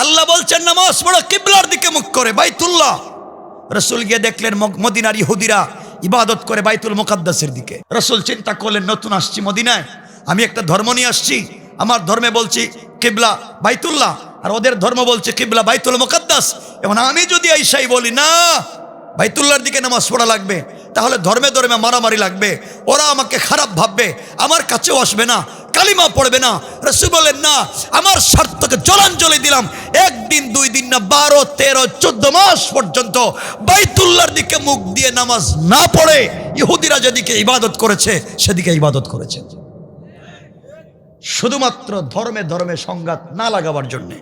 আল্লাহ বলছেন নামাজ পড়ো কিবলার দিকে মুখ করে, বাইতুল্লাহ। রসুল গিয়ে দেখলেন মদিনার ইহুদিরা ইবাদত করে বাইতুল মুকাদ্দাসের দিকে। রসুল চিন্তা করলেন নতুন আসছি মদিনায়, আমি একটা ধর্ম নিয়ে আসছি, আমার ধর্মে বলছি কিবলা বাইতুল্লাহ, আর ওদের ধর্ম বলছে কিবলা বাইতুল মুকাদ্দাস। এবং আমি যদি আইসাই বলি না বাইতুল্লাহর দিকে নামাজ পড়া লাগবে, তাহলে ধর্মে ধর্মে মারামারি লাগবে, ওরা আমাকে খারাপ ভাববে, আমার কাছেও আসবে না, কালিমা পড়বে না। রাসূল বলেন না, আমার স্বার্থকে জলাঞ্জলি দিলাম, একদিন দুই দিন না 12, 13, 14 মাস পর্যন্ত বাইতুল্লাহর দিকে মুখ দিয়ে নামাজ না পড়ে ইহুদিরা যেদিকে ইবাদত করেছে সেদিকে ইবাদত করেছে, শুধুমাত্র ধর্মে ধর্মে সংঘাত না লাগাবার জন্যে।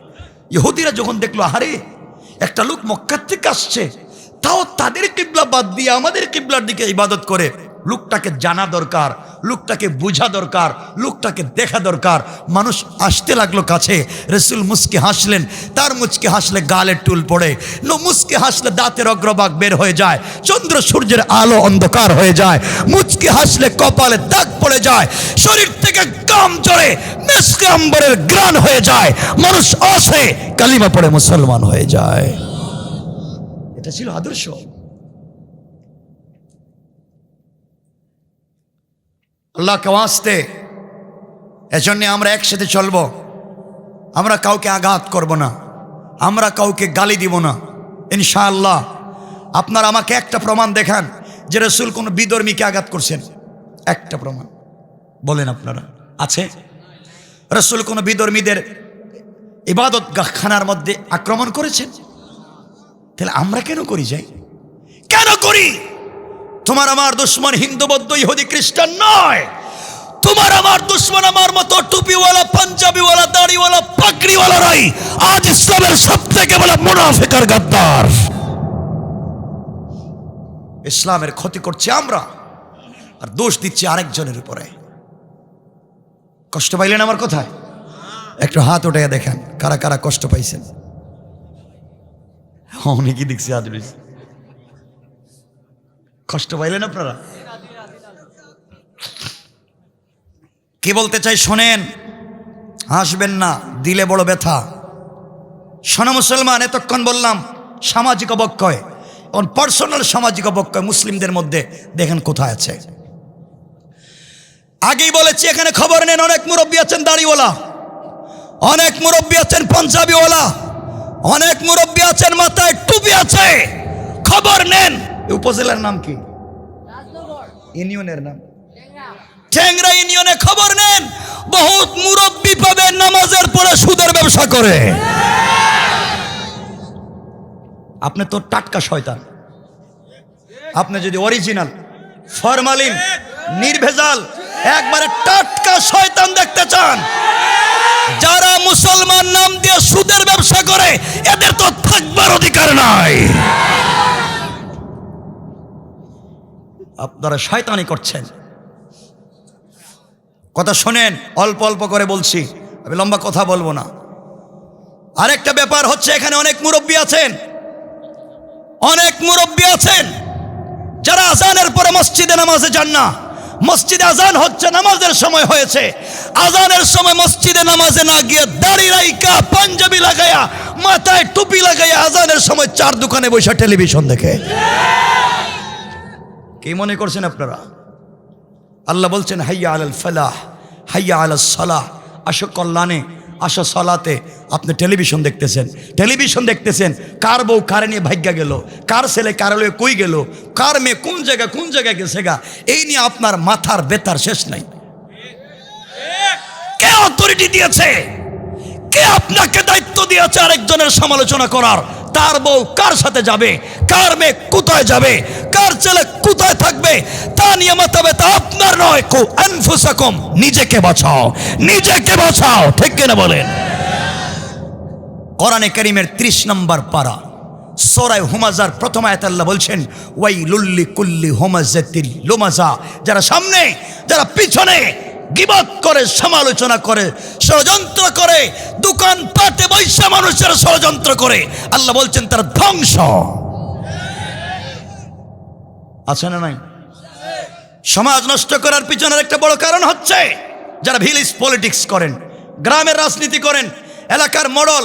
ইহুদিরা যখন দেখলো আরে একটা লোক মক্কা থেকে আসছে, তাও তাদের কিবলা বাদ দিয়ে আমাদের কিবলার দিকে ইবাদত করে, লোকটাকে জানা দরকার, লোকটাকে বোঝা দরকার, লোকটাকে দেখা দরকার। মানুষ আসতে লাগলো কাছে। রাসূল মুচকি হাসলেন, তার মুচকি হাসলে গালের টুল পড়ে, মুচকি হাসলে দাঁতের অগ্রভাগ বের হয়ে যায়, চন্দ্র সূর্যের আলো অন্ধকার হয়ে যায়, মুচকি হাসলে কপালে দাগ পড়ে যায়, শরীর থেকে গাম ঝরে মিশকে আম্বরের গ্রাণ হয়ে যায়, মানুষ আসে কালিমা পড়ে মুসলমান হয়ে যায়। এটা ছিল আদর্শ। আল্লাহকে ওয়াস্তে এজন্য আমরা একসাথে চলবো, আমরা কাউকে আঘাত করব না, আমরা কাউকে গালি দিব না ইনশাআল্লাহ। আপনারা আমাকে একটা প্রমাণ দেখান যে রাসূল কোন বিধর্মীকে আঘাত করছেন, একটা প্রমাণ বলেন আপনারা আছে? রাসূল কোন বিধর্মীদের ইবাদত খানার মধ্যে আক্রমণ করেছেন? তাহলে আমরা কেন করি যাই, কেন করি? তোমার আমার দুশ্মন হিন্দু বৌদ্ধ ইহুদি খ্রিস্টান নয়, তোমার আমার দুশ্মন আমার মতো টুপিওয়ালা পাঞ্জাবিওয়ালা দাড়িওয়ালা পাগড়িওয়ালা নাই। আজ ইসলামের সবথেকে বড় মুনাফিক আর গাদ্দার। ইসলামের ক্ষতি করছি আমরা আর দোষ দিচ্ছি আরেকজনের উপরে। কষ্ট পাইলেন আমার কথায়? একটু হাত উঠে দেখেন কারা কারা কষ্ট পাইছেন। অনেকই দেখছি হাত উঠেছে। কষ্ট পাইলেন আপনারা? কি বলতে চাই শোনেন, হাসবেন না, দিলে বড় ব্যথা। শোনো মুসলমান, এতক্ষণ বললাম সামাজিক অবক্ষয়, এখন পার্সোনাল সামাজিক অবক্ষয় মুসলিমদের মধ্যে দেখেন কোথায় আছে। আগেই বলেছি এখানে খবর নেন, অনেক মুরব্বী আছেন দাড়িওয়ালা, অনেক মুরব্বী আছেন পাঞ্জাবিওয়ালা, অনেক মুরব্বী আছেন মাথায় টুপি আছে। খবর নেন। উপজেলার নাম কি? ইউনিয়নের নাম টেংরা ইউনিয়নে। খবর নেন, বহুত মুরব্বী পাবেন নামাজের পরে সুদের ব্যবসা করে। আপনি তো টাটকা শয়তান। আপনি যদি অরিজিনাল ফরমালিন নির্ভেজাল একবারে টাটকা শয়তান দেখতে চান, যারা মুসলমান নাম দিয়ে সুদের ব্যবসা করে এদের তো থাকবার অধিকার নাই। আপনারা শয়তানি করছেন। কথা শোনেন, অল্প অল্প করে বলছি, আমি লম্বা কথা বলবো না। আরেকটা ব্যাপার হচ্ছে, এখানে অনেক মুরব্বী আছেন, অনেক মুরব্বী আছেন যারা আজানের পরে মসজিদে নামাজে যান না। মসজিদে আজান হচ্ছে, নামাজের সময় হয়েছে, আজানের সময় মসজিদে নামাজে না গিয়ে দাড়ি রাইকা পাঞ্জাবি লাগায়া মাথায় টুপি লাগাইয়া আজানের সময় চার দোকানে বসে টেলিভিশন দেখে। কি মনে করছেন আপনারা? আল্লাহ বলছেন হাইয়া আলাল ফালাহ, হাইয়া আলাস সালাহ, আসো কল্যাণে, আসো সালাতে। আপনি টেলিভিশন দেখতেছেন, টেলিভিশন দেখতেছেন, কার বউ কারে নিয়ে ভাগ্যা গেল, কার ছেলে কার লয়ে কই গেল, কার মেয়ে কোন জায়গায় গেছে গা, এই নিয়ে আপনার মাথার বেতার শেষ নাই। কে অথরিটি দিয়েছে? কে আপনাকে দায়িত্ব দিয়েছে আরেকজনের সমালোচনা করার? তার বউ কার সাথে যাবে, কার মেয়ে কোথায় যাবে, কার ছেলে কোথায় থাকবে, তা নিয়ে মাথা ব্যথা আপনার নয়। কু আনফুসাকুম, নিজেকে বাঁচাও, নিজেকে বাঁচাও। ঠিক কিনা বলেন? কোরআনে কারীমের 30 নম্বর পারা সূরা হুমাযার প্রথম আয়াতে আল্লাহ বলছেন ওয়াইলুল লিকুল্লি হুমাযাতিল লুমাযা। যারা সামনে, যারা পিছনে গীবত করে, সমালোচনা করে, ষড়যন্ত্র করে, দোকান পাটে বৈশা মানুষের ষড়যন্ত্র করে, আল্লাহ বলছেন তারা ধ্বংস। আছে না নাই? সমাজ নষ্ট করার পিছনের একটা বড় কারণ হচ্ছে যারা ভিলেজ পলিটিক্স করেন, গ্রামের রাজনীতি করেন, এলাকার মডেল,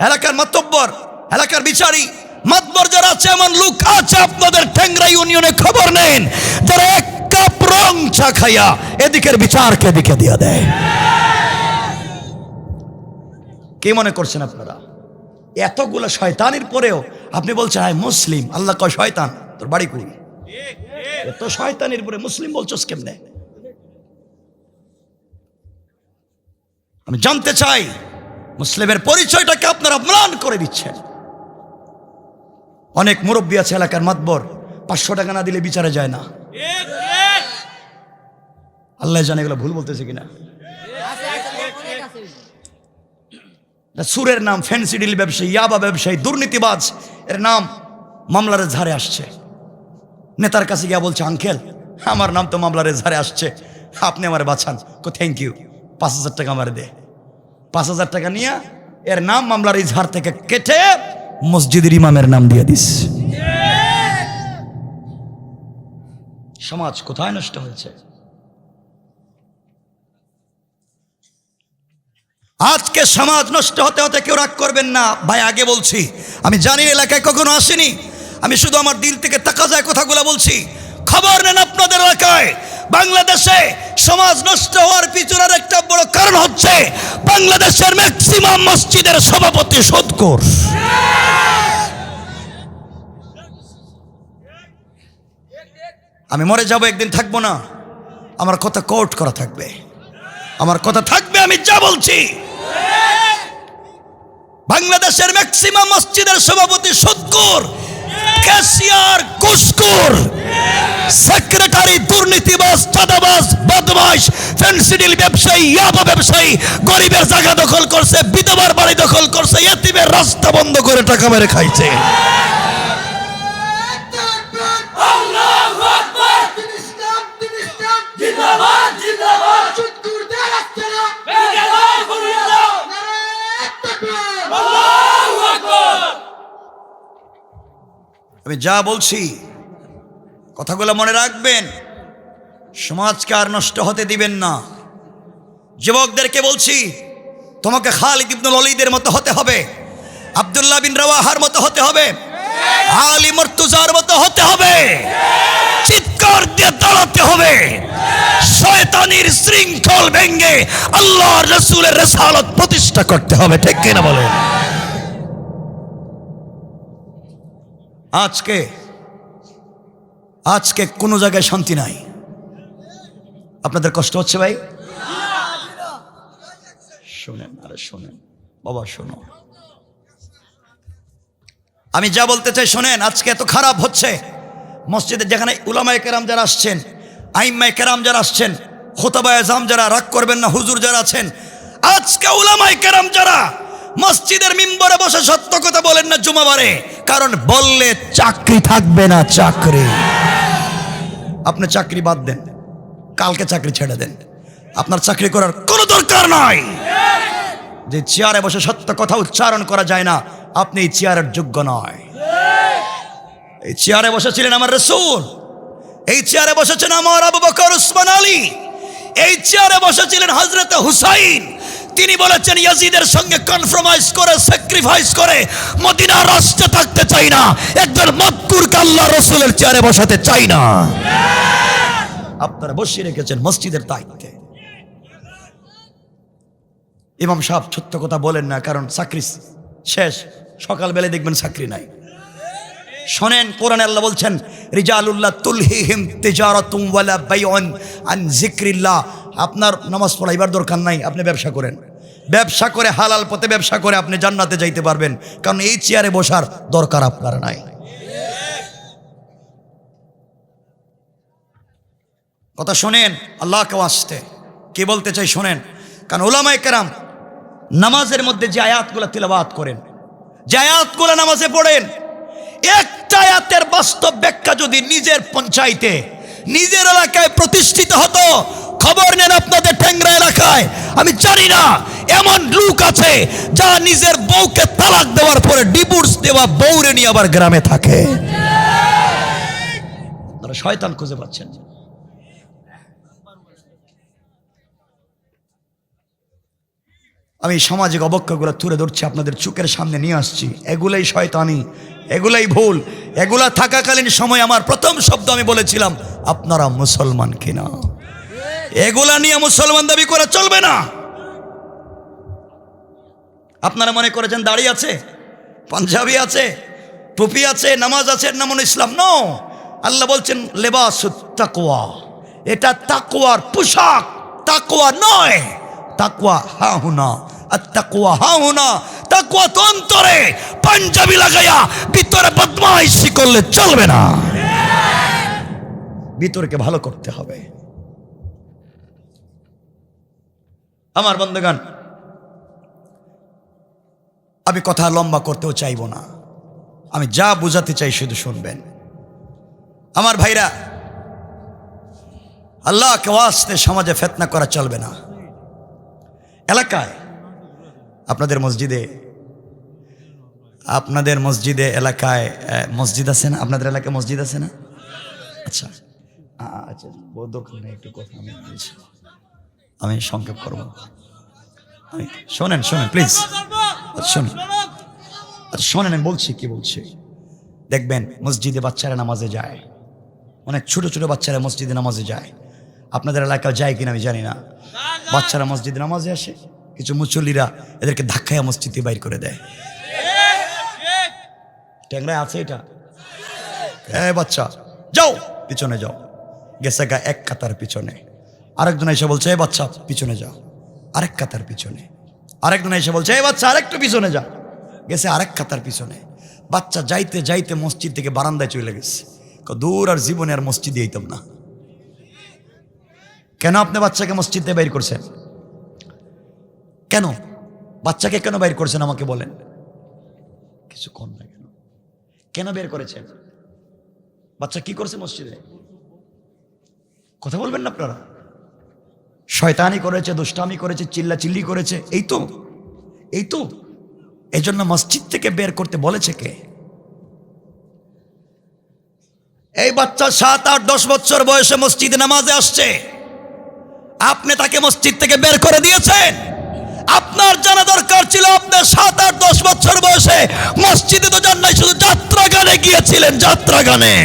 এলাকার মাতব্বর, এলাকার বিচারী, মাতবর যারা আছে, এমন লোক আছে আপনাদের টেংরা ইউনিয়নে, খবর নেন, যারা এক কাপ রং চা খাইয়া এদিকের বিচারকে এদিকে দিয়ে দেয়। কি মনে করছেন আপনারা? এতগুলো শয়তানির পরেও আপনি বলছেন আয় মুসলিম। আল্লাহ কয় শয়তান, তোর বাড়ি কই? এত শয়তানির পরে মুসলিম বলছস কেমনে? আমি জানতে চাই মুসলিমের পরিচয়টাকে আপনারা ম্লান করে দিচ্ছেন। অনেক মুরব্বী আছে এলাকার মাতবর, 500 টাকা না দিলে বিচারে যায় না। আল্লাহ জানে এগুলো ভুল বলতেছে কিনা। সুরের নাম ফ্যান্সি ডিল ব্যবসায়ী, ইয়াবা ব্যবসায়ী, দুর্নীতিবাজ, এর নাম মামলার ঝাড়ে আসছে। নেতার কাছে গিয়া বলছে আঙ্কেল আমার নাম তো মামলার ঝাড়ে আসছে, আপনি আমার বাঁচান। থ্যাংক ইউ, 5000 টাকা আমার দে। 5000 টাকা নিয়ে এর নাম মামলার ঝাড় থেকে কেটে মসজিদের ইমামের নাম দিয়ে দিস। সমাজ কোথায় নষ্ট হয়েছে? আজকে সমাজ নষ্ট হতে হতে কেউ রাগ করবেন না ভাই, আগে বলছি আমি জানি এলাকায় কখনো আসিনি, আমি শুধু আমার দিল থেকে তাকাজায় কথাগুলো বলছি। খবর নেন আপনাদের এলাকায় বাংলাদেশে সমাজ নষ্ট হওয়ার পিছনের একটা বড় কারণ হচ্ছে বাংলাদেশের ম্যাক্সিমাম মসজিদের সভাপতি সুদখোর। আমি মরে যাব, একদিন থাকবো না, আমার কথা কোর্ট করা থাকবে, আমার কথা থাকবে আমি যা বলছি। বাংলাদেশের ম্যাক্সিমাম মসজিদের সভাপতি সুদখোর, ক্যাশিয়ার ঘুষখোর, সেক্রেটারি দুর্নীতিবাজ, চাঁদাবাজ, বদমাশ, ফেন্সিডিল ব্যবসায়ী, ইয়াবা ব্যবসায়ী, গরিবের জায়গা দখল করছে, বিধবার বাড়ি দখল করছে, এতিমের রাস্তা বন্ধ করে টাকা মেরে খাইছে। আমি যা বলছি কথাগুলো মনে রাখবেন, সমাজকে আর নষ্ট হতে দিবেন না। যুবকদেরকে বলছি তোমাকে খালিদ ইবনুল ওয়ালিদের মতো হতে হবে, আব্দুল্লাহ বিন রাওয়াহার মতো হতে হবে, আলী মুর্তজার মতো হতে হবে, চিৎকার দিয়ে দাঁড়াতে হবে, শয়তানির শৃঙ্খল ভেঙে আল্লাহর রাসূলের রিসালাত প্রতিষ্ঠা করতে হবে। ঠিক কিনা বলেন? আজকে কোনো জায়গায় শান্তি নাই। আপনাদের কষ্ট হচ্ছে ভাই? শোনেন, আরে শোনেন বাবা, শোনো, আমি যা বলতে চাই শোনেন। আজকে এত খারাপ হচ্ছে মসজিদে, যেখানে উলামায়ে কেরাম যারা আসছেন, আইম্মায়ে কেরাম যারা আসছেন, খুতাবায়ে আযম যারা, রাগ করবেন না, হুজুর যারা আছেন, আজকে উলামায়ে কেরাম যারা মসজিদের মিম্বরে বসে সত্য কথা বলেন না জুমাবারে, কারণ বললে চাকরি থাকবে না। চাকরি, আপনি চাকরি বাদ দেন, কালকে চাকরি ছেড়ে দেন, আপনার চাকরি করার কোনো দরকার নাই। যে চেয়ারে বসে সত্য কথা উচ্চারণ করা যায় না, আপনি এই চেয়ারের যোগ্য নয়। এই চেয়ারে বসেছিলেন আমার রাসূল, এই চেয়ারে বসেছেন আমার আবু বকর, উসমান, আলী, এই চেয়ারে বসেছিলেন হযরত হুসাইন। তিনি বলেছেন ইয়াজিদের সঙ্গে কনফ্রমাইজ করে, স্যাক্রিফাইস করে মদিনার রাষ্ট্রে থাকতে চাই না, একজন মক্কুরকে আল্লাহর রাসূলের চেয়ারে বসাতে চাই না। আপনারা বসিয়ে রেখেছেন মসজিদের দায়িত্বে। ইমাম সাহেব সত্য কথা বলেন না, কারণ চাকরি শেষ, সকালবেলায় দেখবেন চাকরি নাই। শোনেন, কোরআনে আল্লাহ বলছেন রিজালুল্লাহ তুলহিহিম তিজারাতুম ওয়ালা বাইউন আন যিকরিল্লাহ। আপনার নামাজ পড়াইবার দরকার নাই, আপনি ব্যবসা করেন, ব্যবসা করে হালাল পথে ব্যবসা করে আপনি জান্নাতে যাইতে পারবেন, কারণ এই চেয়ারে বসার দরকার আপনার নাই। কথা শোনেন, আল্লাহকে ওয়াস্তে কি বলতে চাই শোনেন। কারণ উলামায়ে কেরাম নামাজের মধ্যে যে আয়াতগুলো তিলাওয়াত করেন, যে আয়াতগুলো নামাজে পড়েন, একটা আয়াতের বাস্তব ব্যাখ্যা যদি নিজের পঞ্চায়েতে, নিজের এলাকায় প্রতিষ্ঠিত হতো, খবর নেন আপনাদের টেংরা এলাকায় আমি জানি না এমন লোক আছে যা নিজের বউকে তালাক দেওয়ার পরে ডিভোর্স দেওয়া বউরে নিয়ে আবার গ্রামে থাকে। আপনারা শয়তান খুঁজে পাচ্ছেন। আমি সামাজিক অবক্ষয়গুলো তুলে ধরছি, আপনাদের চোখের সামনে নিয়ে আসছি। এগুলাই শয়তানি, এগুলাই ভুল। এগুলা থাকাকালীন সময় আমার প্রথম শব্দ আমি বলেছিলাম, আপনারা মুসলমান কিনা। এগুলা নিয়ে মুসলমান দাবি করে চলবে না। আপনারা মনে করেছেন দাড়ি আছে, পাঞ্জাবি আছে, টুপি আছে, নামাজ আছে, নামুন ইসলাম। নো, আল্লাহ বলছেন লেবাসুত তাকওয়া, এটা তাকওয়ার পোশাক, তাকওয়া নয়। তাকওয়া হাহুনা, আর তাকওয়া হাহুনা। তাকওয়া তো অন্তরে, পাঞ্জাবি লাগাইয়া ভিতরে বদমাইশি করলে চলবে না। ভিতরকে ভালো করতে হবে। আমার বন্ধুগণ, আমি কথা লম্বা করতেও চাইব না, আমি যা বুঝাতে চাই শুধু শুনবেন। আমার ভাইরা, আল্লাহকে ওয়াস্তে সমাজে ফিতনা করা চলবে না। এলাকায় আপনাদের মসজিদে এলাকায় মসজিদ আছে না? আপনাদের এলাকায় মসজিদ আছে না? আচ্ছা আচ্ছা, দরকার নেই, একটু কথা আমি সংক্ষেপ করব। শোনেন প্লিজ, শোনেন, আমি বলছি কি বলছি। দেখবেন মসজিদে বাচ্চারা নামাজে যায়, অনেক ছোট ছোট বাচ্চারা মসজিদে নামাজে যায়। আপনাদের এলাকায় যায় কিনা আমি জানি না। বাচ্চারা মসজিদে নামাজে আসে, কিছু মুসল্লিরা এদেরকে ধাক্কায় মসজিদে বাইর করে দেয়। ট্যাংরায় আছে এটা, বাচ্চা যাও পিছনে যাও, গেছে গা এক কাতার পিছনে। আরেকজন এসে বলছে এই বাচ্চা পিছনে যাও, আরেক কাতার পিছনে। আরেকজন এসে বলছে এই বাচ্চা আরেকটু পিছনে যা, গেছে আরেক কাতার পিছনে। বাচ্চা যাইতে যাইতে মসজিদ থেকে বারান্দায় চলে গেছে। দূর, আর জীবনে আর মসজিদে যেতাম না। কেন আপনি বাচ্চাকে মসজিদ থেকে বাইর করছেন? কেন বাচ্চাকে কেন বাইর করছেন আমাকে বলেন? কিছু কম না, কেন বের করেছেন? বাচ্চা কি করছে মসজিদে? কথা বলবেন না আপনারা? শয়তানি করেছে, দুষ্টামি করেছে, চিল্লাচিল্লি করেছে, এই তো এই জন্য মসজিদ থেকে বের করতে বলেছে কে? এই বাচ্চা 7, 8, 10 বছর বয়সে মসজিদে নামাজে আসছে, আপনি তাকে মসজিদ থেকে বের করে দিয়েছেন। আপনার জানা দরকার ছিল, আপনি 7, 8, 10 বছর বয়সে মসজিদে তো যান নাই, শুধু যাত্রা গানে গিয়েছিলেন, যাত্রা গানে।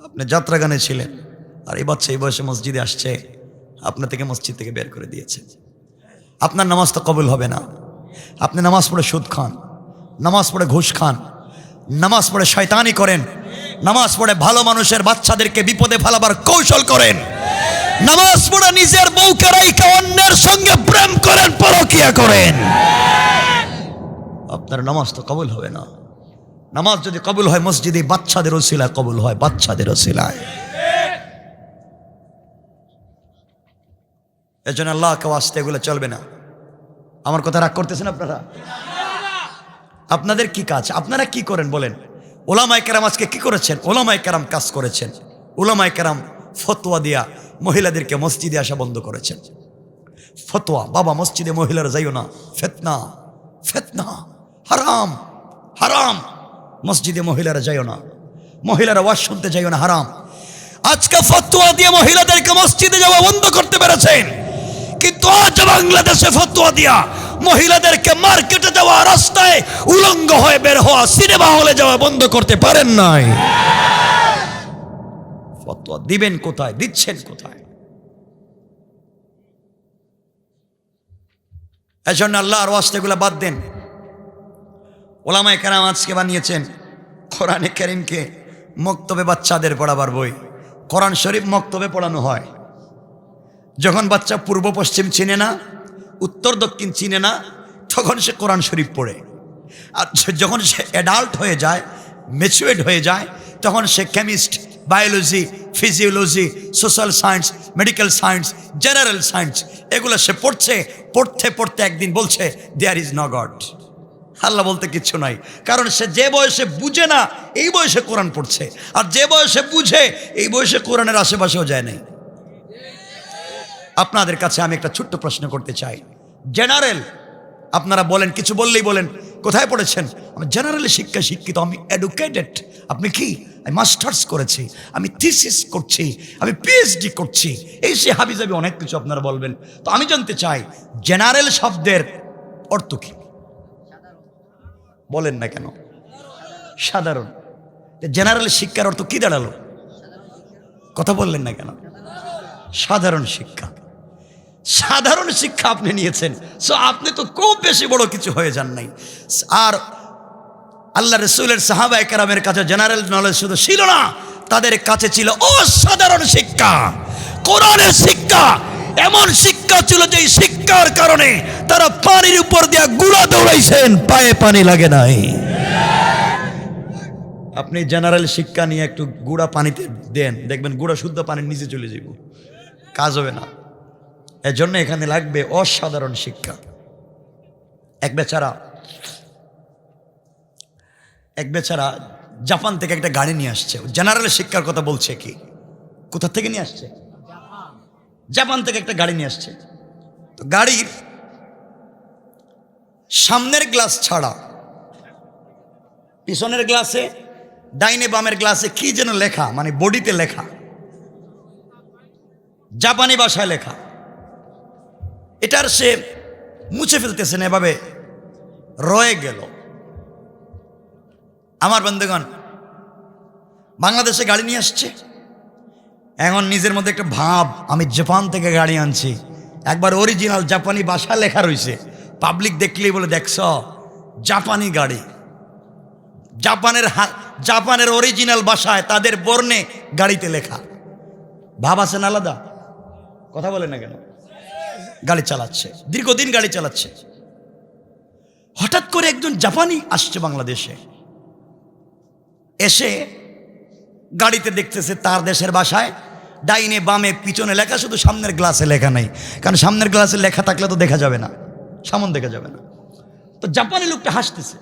আপনি যাত্রা গানে ছিলেন, আর এই বাচ্চা এই বয়সে মসজিদে আসছে, আপনার থেকে মসজিদ থেকে বের করে দিয়েছে। আপনার নামাজ তো কবুল হবে না। আপনি নামাজ পড়ে সুদ খান, নামাজ পড়ে ঘুষ খান, নামাজ পড়ে শয়তানি করেন, নামাজ পড়ে ভালো মানুষের বাচ্চাদেরকে বিপদে ফেলাবার কৌশল করেন, নামাজ পড়ে নিজের বউকে রাইখা অন্যের সঙ্গে প্রেম করেন, পরকিয়া করেন। আপনার নামাজ তো কবুল হবে না। নামাজ যদি কবুল হয় মসজিদে বাচ্চাদের ওসিলায় কবুল হয়, বাচ্চাদের ওসিলায়। এজন্য আল্লাহকে ওয়াস্তে এগুলো চলবে না। আমার কথা রাগ করতেছেন আপনারা? আপনাদের কি কাজ? আপনারা কি করেন বলেন? ওলামায়ে কেরাম আজকে কি করেছেন? ওলামায়ে কেরাম কাজ করেছেন। ওলামায়ে কেরাম ফতোয়া দিয়া মহিলাদেরকে মসজিদে আসা বন্ধ করেছেন। ফতোয়া, বাবা মসজিদে মহিলারা যাইও না, ফিতনা, ফিতনা, হারাম, হারাম। মসজিদে মহিলারা যাইও না, মহিলারা ওয়াজ শুনতে যাইও না, হারাম। আজকে ফতোয়া দিয়ে মহিলাদেরকে মসজিদে যাওয়া বন্ধ করতে পেরেছেন, কিন্তু আজ বাংলাদেশে ফতোয়া দিয়া মহিলাদেরকে মার্কেটে যাওয়া, রাস্তায় উলঙ্গ হয়ে বের হওয়া, সিনেমা হলে যাওয়া বন্ধ করতে পারেন নাই। ফতোয়া দিবেন কোথায়? দিচ্ছেন কোথায়? এজন্য আল্লাহর ওয়াস্তে এগুলো বাদ দেন। ওলামায়ে কেরাম আজকে বানিয়েছেন কোরআনে কারীমকে মক্তবে বাচ্চাদের পড়াবার বই। কোরআন শরীফ মক্তবে পড়ানো হয়। যখন বাচ্চা পূর্ব পশ্চিম চিনে না, উত্তর দক্ষিণ চিনে না, তখন সে কোরআন শরীফ পড়ে। আর যখন সে অ্যাডাল্ট হয়ে যায়, ম্যাচুয়ার্ড হয়ে যায়, তখন সে chemist, biology, physiology, social science, medical science, general science এগুলো সে পড়তে পড়তে একদিন বলছে দেয়ার ইজ নো গড। আল্লাহ বলতে কিচ্ছু নাই, কারণ সে যে বয়সে বুঝে না এই বয়সে কোরআন পড়ছে, আর যে বয়সে বুঝে এই বয়সে কোরআনের আশেপাশেও যায় নাই। আপনাদের কাছে আমি একটা ছোট্ট প্রশ্ন করতে চাই। জেনারেল আপনারা বলেন, কিছু বললেই বলেন কোথায় পড়েছেন? আমি জেনারেল শিক্ষা শিক্ষিত, আমি এডুকেটেড। আপনি কি? আমি মাস্টার্স করেছি, আমি থিসিস করছি, আমি পিএইচডি করছি, এই সে হাবিজাবি অনেক কিছু আপনারা বলবেন। তো আমি জানতে চাই জেনারেল শব্দের অর্থ কি? বলেন না কেন? সাধারণ। জেনারেল শিক্ষার অর্থ কি দাঁড়ালো? কথা বললেন না কেন? সাধারণ শিক্ষা। সাধারণ শিক্ষা আপনি নিয়েছেন, সো আপনি তো খুব বেশি বড় কিছু হয়ে যান নাই। আর আল্লাহ রসুলের সাহাবায়ে কেরামের কাছে জেনারেল নলেজ শুধু ছিল না, তাদের কাছে ছিল অসাধারণ শিক্ষা, কোরআনের শিক্ষা। এমন শিক্ষা ছিল যে শিক্ষার কারণে তারা পানির উপর দিয়ে গুড়া দৌড়াইছেন, পায়ে পানি লাগে নাই। আপনি জেনারেল শিক্ষা নিয়ে একটু গুড়া পানিতে দেন, দেখবেন গুড়া শুদ্ধ পানির নিচে চলে যাব, কাজ হবে না। এর জন্য এখানে লাগবে অসাধারণ শিক্ষা। এক বেচারা জাপান থেকে একটা গাড়ি নিয়ে আসছে। জেনারেল শিক্ষার কথা বলছে কি? কোথা থেকে নিয়ে আসছে? জাপান থেকে একটা গাড়ি নিয়ে আসছে। তো গাড়ির সামনের গ্লাস ছাড়া পিছনের গ্লাসে, ডাইনে বামের গ্লাসে কি যেন লেখা, মানে বডিতে লেখা, জাপানি ভাষায় লেখা। এটার সে মুছে ফেলতেছেন, এভাবে রয়ে গেল। আমার বন্ধুগণ, বাংলাদেশে গাড়ি নিয়ে আসছে, এখন নিজের মধ্যে একটা ভাব, আমি জাপান থেকে গাড়ি আনছি, একবার অরিজিনাল জাপানি ভাষা লেখা রয়েছে। পাবলিক দেখলেই বলে, দেখছ জাপানি গাড়ি, জাপানের অরিজিনাল ভাষায় তাদের বর্ণে গাড়িতে লেখা। ভাব আছেন আলাদা? কথা বলে না কেন? গাড়ি চালাচ্ছে, দীর্ঘদিন গাড়ি চালাচ্ছে। হঠাৎ করে একজন জাপানি আসছে বাংলাদেশে, এসে গাড়িতে দেখতেছে তার দেশের ভাষায় ডাইনে বামে পিছনে লেখা, শুধু সামনের গ্লাসে লেখা নাই। কারণ সামনের গ্লাসে লেখা থাকলে তো দেখা যাবে না, সামন দেখা যাবে না। তো জাপানি লোকটা হাসতেছে,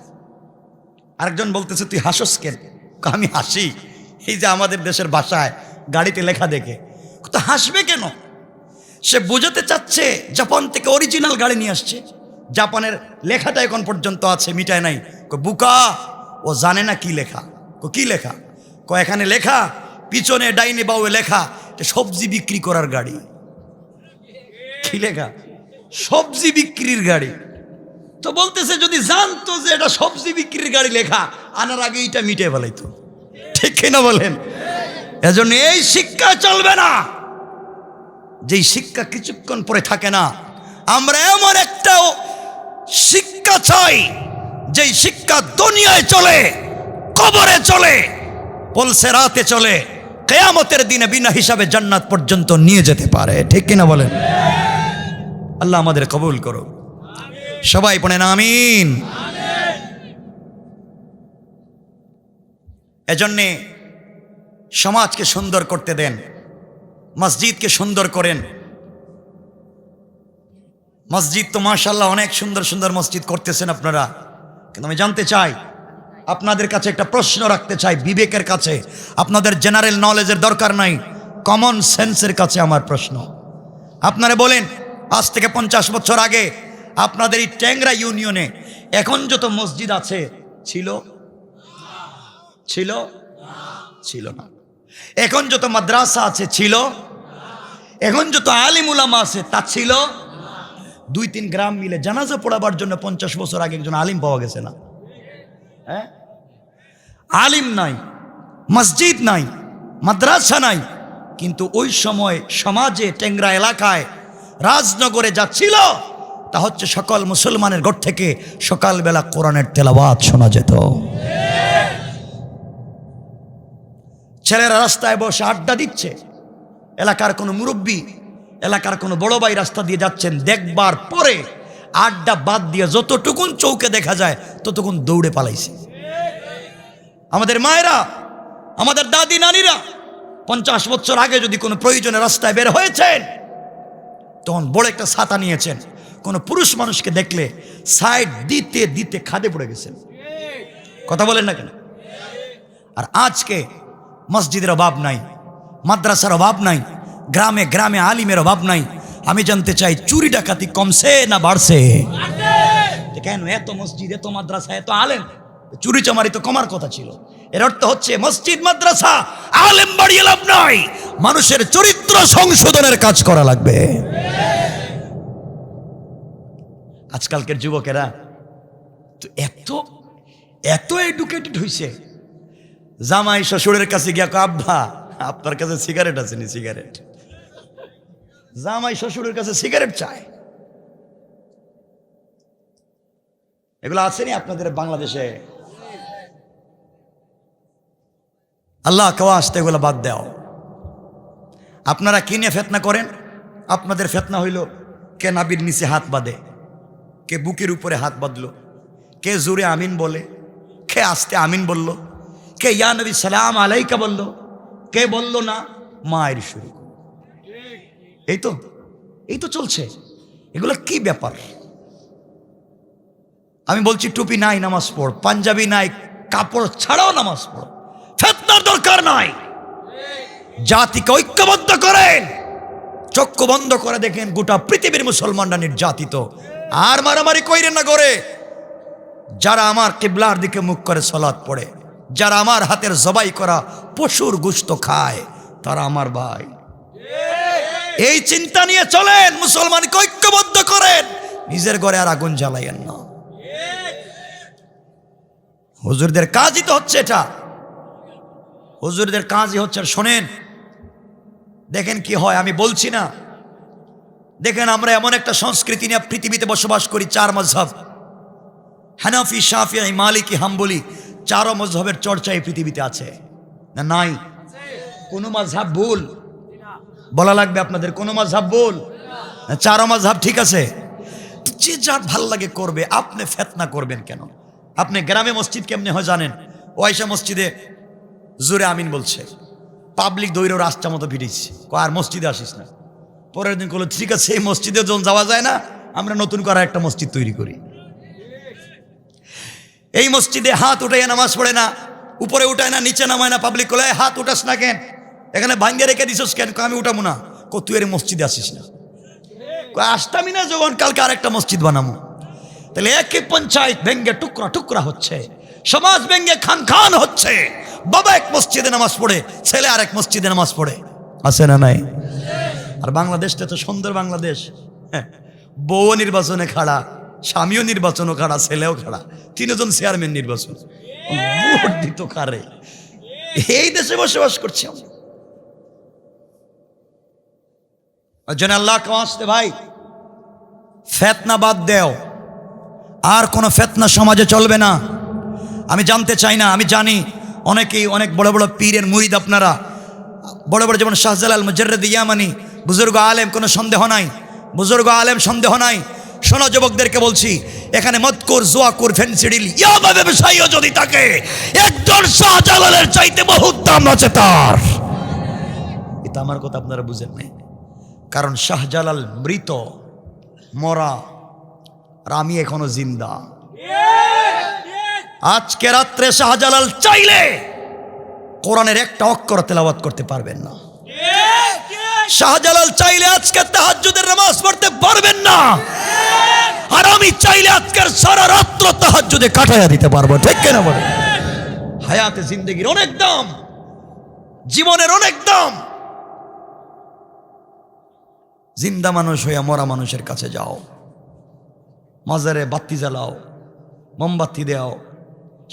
আরেকজন বলতেছে তুই হাসস কেন? আমি হাসি এই যে আমাদের দেশের ভাষায় গাড়িতে লেখা দেখে। তো হাসবে কেন? সে বোঝাতে চাচ্ছে জাপান থেকে অরিজিনাল গাড়ি নিয়ে আসছে, জাপানের লেখাটা এখন পর্যন্ত আছে, মিটায় নাই। বুকা, ও জানে না কি লেখা। কি লেখা? এখানে লেখা, পিছনে ডাইনে বাউয়ে লেখা, সবজি বিক্রি করার গাড়ি। কি লেখা? সবজি বিক্রির গাড়ি। তো বলতেছে যদি জানতো যে এটা সবজি বিক্রির গাড়ি লেখা, আনার আগে এটা মিটে ফেলাইতো। ঠিক কিনা বলেন? এজন্য এই শিক্ষা চলবে না, যেই শিক্ষা কিছুক্ষণ পরে থাকে না। আমরা এমন একটা শিক্ষা চাই যেই শিক্ষা দুনিয়ায় চলে, কবরে চলে, পলসে রাতে চলে, কিয়ামতের দিনে বিনা হিসাবে জান্নাত পর্যন্ত নিয়ে যেতে পারে। ঠিক কিনা বলেন? আল্লাহ আমাদের কবুল করো। সবাই পড়েন আমিন। এজন্যে সমাজকে সুন্দর করতে দেন, মসজিদকে সুন্দর করেন। মসজিদ তো মাশাআল্লাহ অনেক সুন্দর সুন্দর মসজিদ করতেছেন আপনারা, কিন্তু আমি জানতে চাই, আপনাদের কাছে একটা প্রশ্ন রাখতে চাই, বিবেকের কাছে। আপনাদের জেনারেল নলেজের দরকার নাই, কমন সেন্সের কাছে আমার প্রশ্ন। আপনারা বলেন, আজ থেকে 50 বছর আগে আপনাদের এই ট্যাংরা ইউনিয়নে এখন যত মসজিদ আছে ছিল? ছিল? ছিল না। এখন যত মাদ্রাসা আছে ছিল? এখন যত আলিম উলামা আছে তা ছিল? 2-3 গ্রাম মিলে জানাজা পড়াবার জন্য 50 বছর আগে একজন আলিম পাওয়া গেছে না? হ্যাঁ, আলিম নাই, মসজিদ নাই, মাদ্রাসা নাই, কিন্তু ওই সময় সমাজে ট্যাংরা এলাকায় রাজনগরে যা ছিল তা হচ্ছে সকল মুসলমানের ঘর থেকে সকালবেলা কোরআনের তেলাওয়াত শোনা যেত। ছেলেরা রাস্তায় বসে আড্ডা দিচ্ছে, এলাকার কোনো মুরব্বী, এলাকার কোনো বড় ভাই রাস্তা দিয়ে যাচ্ছেন, দেখবার পরে আড্ডা বাদ দিয়ে যতটুকুন চৌকে দেখা যায় ততটুকুন দৌড়ে পালাইছে। আমাদের মায়েরা, আমাদের দাদি নানিরা 50 বছর আগে যদি কোনো প্রয়োজনে রাস্তায় বের হয়েছেন, তখন বড় একটা ছাতা নিয়েছেন, কোনো পুরুষ মানুষকে দেখলে সাইড দিতে দিতে খাদে পড়ে গেছেন। কথা বলেন না কেন? আর আজকে মসজিদের অভাব নাই, মাদ্রাসার অভাব নাই, গ্রামে গ্রামে আলিমের অভাব নাই। আমি জানতে চাই, চুরি ডাকাতি কমছে না বাড়ছে? কেন এত মসজিদ, এত মাদ্রাসা, এত আলেম? চুরি চামারি তো কমার কথা ছিল। এর অর্থ হচ্ছে মসজিদ মাদ্রাসা আলেম বাড়িয়ে লাভ নয়, মানুষের চরিত্র সংশোধনের কাজ করা লাগবে। আজকালকের যুবকেরা তো এত এত এডুকেটেড হইছে, জামাই শ্বশুরের কাছে গিয়া কয়, আব্বা আপনার কাছে সিগারেট আছে নি? সিগারেট। জামাই শ্বশুরের কাছে সিগারেট চায়। এগুলো আসেনি আপনাদের বাংলাদেশে? আল্লাহ কেউ আসতে এগুলো বাদ দাও। আপনারা কিনে ফেতনা করেন? আপনাদের ফেতনা হইল কে নাবির নিচে হাত বাঁধে, কে বুকের উপরে হাত বাঁধলো, কে জোরে আমিন বলে, কে আস্তে আমিন বলল, কে ইয়া নবী সালাম আলাইকা বলল, কে বলল না মায়ের শুরু। এই তো চলছে। এগুলো কি ব্যাপার? আমি বলছি টুপি নাই নামাজ পড়, পাঞ্জাবি নাই কাপড় ছাড়াও নামাজ পড়, ফিতনার দরকার নাই। জাতিকে ঐক্যবদ্ধ করেন, চক্ষু বন্ধ করে দেখেন গোটা পৃথিবীর মুসলমানরা নির্যাতিত। আর মারামারি কইরেন না করে। যারা আমার কিবলার দিকে মুখ করে সালাত পড়ে, যারা আমার হাতের জবাই করা পশুর গোশত খায়, তারা আমার ভাই। এই চিন্তা নিয়ে চলেন, মুসলমানকে ঐক্যবদ্ধ করেন, নিজের ঘরে আর আগুন জ্বালাইয়েন না। হুজুরদের কাজই তো হচ্ছে এটা, হুজুরদের কাজই হচ্ছে। শোনেন, দেখেন কি হয়, আমি বলছি না। দেখেন আমরা এমন একটা সংস্কৃতি নিয়ে পৃথিবীতে বসবাস করি, 4 মাযহাব, হানাফি, শাফিঈ, মালিকি, হাম্বলি, 4 মাযহাবের চর্চা এই পৃথিবীতে আছে না? নাই। কোন মাযহাব ভুল বলা লাগবে আপনাদের? কোন মাযহাব ভুল? 4 মাযহাব ঠিক আছে। যে যার ভাল লাগে করবে, আপনি ফিতনা করবেন কেন? আপনি গ্রামে মসজিদ কেমনে হয় জানেন? ওয়াইশা মসজিদে জোরে আমিন বলছে, পাবলিক দৈরেও রাস্তা মতো ভিড়েছে, আর মসজিদে আসিস না। পরের দিন বললো ঠিক আছে, এই মসজিদে যখন যাওয়া যায় না, আমরা নতুন করে একটা মসজিদ তৈরি করি। এই মসজিদে হাত উঠাইয়া নামাজ পড়ে না, উপরে উঠায় না, নিচে নামায় না। পাবলিক বলে হাত উঠাস না কেন, এখানে ভাঙ্গে রেখে দিছিস কেন? আমি উঠাবো না। তুই এর মসজিদে আসিস না। আসতামই না যখন, কালকে আরেকটা মসজিদ বানাবো। তাহলে একই পঞ্চায়েত ভেঙ্গে টুকরা টুকরা হচ্ছে, সমাজ ভেঙ্গে খান খান হচ্ছে। বাবা এক মসজিদে নামাজ পড়ে, ছেলে আরেক মসজিদে নামাজ পড়ে, আছে না নাই? আর বাংলাদেশটা তো সুন্দর বাংলাদেশ, বউ নির্বাচনে খাড়া, স্বামীও নির্বাচনও খাড়া, ছেলেও খাড়া, 3 জন চেয়ারম্যান নির্বাচন। ভোট দিত কারে? এই দেশে বসবাস করছি আমরা। আল্লাহ কাছে ভাই, ফিতনা বাদ দেও, আর কোনো ফিতনা সমাজে চলবে না। আমি জানতে চাই না, আমি জানি অনেকেই অনেক বড় বড় পীরের মুরিদ আপনারা, বড় বড় যেমন শাহজালাল, মুজাররিদ ইয়ামানি, বুজুর্গ আলেম, কোনো সন্দেহ নাই, বুজুর্গ আলেম সন্দেহ নাই। শোনো যুবকদেরকে বলছি, এখানে মদকুর, জুয়াকুর, ফেন্সিডিল, ইয়াবা ব্যবসায়ীও যদি থাকে, একজন শাহজালালের চাইতে বহুত দাম আছে তার। এটা আমার কথা আপনারা বুঝেন নাই, কারণ শাহজালাল মৃত, মরা, আর আমি এখনো জিন্দা। আজকে রাত্রে শাহজালাল চাইলে কোরআনের একটা অক্ষর তেলাওয়াত করতে পারবেন না। শাহজালাল চাইলে আজকে তাহাজ্জুদের নামাজ পড়তে পারবেন না, আর আমি চাইলে আজকের সারা রাত্র তাহাজ্জুদে কাটাইয়া দিতে পারবো। ঠিক কিনা বলে? হায়াতে জিন্দেগির অনেক দাম, জীবনের অনেক দাম। জিন্দা মানুষ হইয়া মরা মানুষের কাছে যাও, মাজারে বাতি জ্বালাও, মোমবাতি দেও।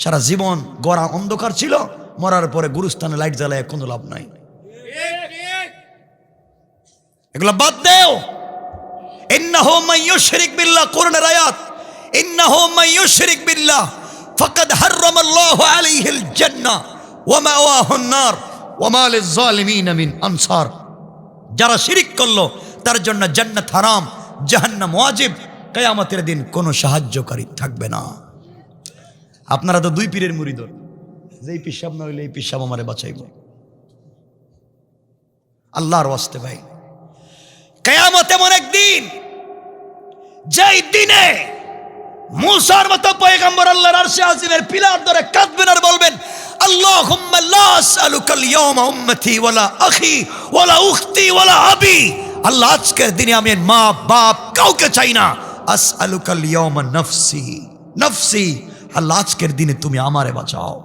সারা জীবন গড়া অন্ধকার ছিল, মরার পরে গুরুস্থানে লাইট জ্বালায় কোনো লাভ নাই। এগুলা বাদ দেও। ইন্নাহু মান ইউশরিক বিল্লাহ, কোরআনের আয়াত, ইন্নাহু মান ইউশরিক বিল্লাহ ফাকাদ হারামাল্লাহু আলাইহিল জান্নাহ ওয়া মাওয়াহুন নার ওয়া মা লিয-যালিমিন মিন আনসার। যারা শিরিক করলো তার জন্য জান্নাত হারাম, জাহান্নাম ওয়াজিব, কিয়ামতের দিন কোনো সাহায্যকারী থাকবে না। আপনারা তো 2 পীরের মুরিদ, যেই পিসাব না হইলে এই পিসাব আমারে বাঁচাইব। আল্লাহর ওয়াস্তে ভাই, কিয়ামত এমন একদিন, যেই দিনে মুসার মতো পয়গম্বর আল্লাহর আরশে আজিমের পিলার ধরে কাঁদবেন আর বলবেন, আল্লাহুম্মা লা আসআলুকাল ইয়াওমা উম্মতি ওয়ালা আখি ওয়ালা উখতি ওয়ালা আবি। আল্লাহ, আজকের দিনে আমি মা বাপ কাউকে চাই না, আসআলুকাল ইয়াওমা নাফসি নাফসি, আল্লাহ আজকের দিনে তুমি আমারে বাঁচাও।